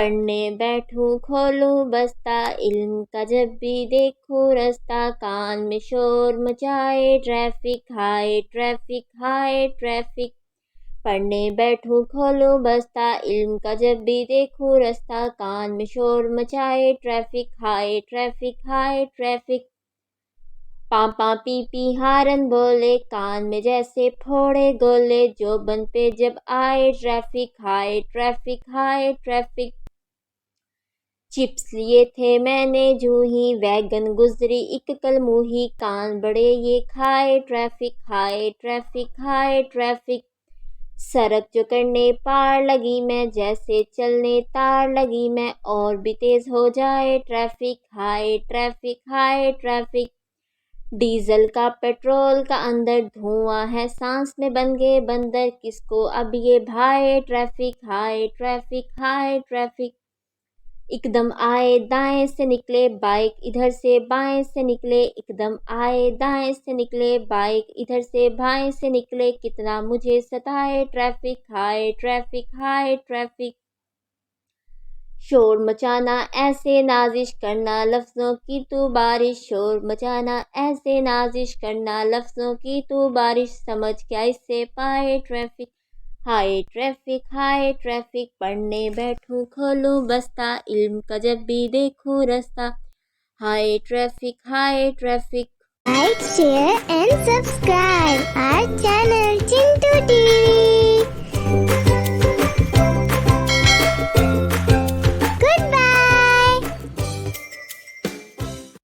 पढ़ने बैठूं खोलूं बस्ता, इल्म का जब भी देखूं रास्ता। कान में शोर मचाए ट्रैफिक हाय ट्रैफिक हाय ट्रैफिक। पढ़ने बैठूं खोलूं बस्ता, इल्म का जब भी देखूं रास्ता। कान में शोर मचाए ट्रैफिक हाय ट्रैफिक हाय ट्रैफिक। पापा पी पी हारन बोले, कान में जैसे फोड़े गोले। जोबन पे जब आए ट्रैफिक हाय ट्रैफिक हाय ट्रैफिक। चिप्स लिए थे मैंने जूं ही, वैगन गुजरी एक कलमुही। कान बड़े ये खाए ट्रैफिक हाय ट्रैफिक हाय ट्रैफिक। सड़क जो करने पार लगी मैं, जैसे चलने तार लगी मैं। और भी तेज हो जाए ट्रैफिक हाय ट्रैफिक हाय ट्रैफिक। डीजल का पेट्रोल का अंदर धुआं है, सांस में बन गए बंदर। किसको अब ये भाए ट्रैफिक हाय ट्रैफिक हाय ट्रैफिक। एकदम आए दाएं से निकले बाइक, इधर से बाएं से निकले। एकदम आए दाएं से निकले बाइक, इधर से बाएं से निकले। कितना मुझे सताए ट्रैफिक हाय ट्रैफिक हाय ट्रैफिक। शोर मचाना ऐसे नाजिश करना, लफ्ज़ों की तू बारिश। शोर मचाना ऐसे नाजिश करना, लफ्ज़ों की तू बारिश। समझ क्या इससे पाए ट्रैफिक हाय ट्रैफिक हाय ट्रैफिक। पढ़ने बैठूं खोलूं बस्ता, इल्म का जब भी देखूं रास्ता। हाय ट्रैफिक हाय traffic. Like, share and subscribe our channel Chintu TV.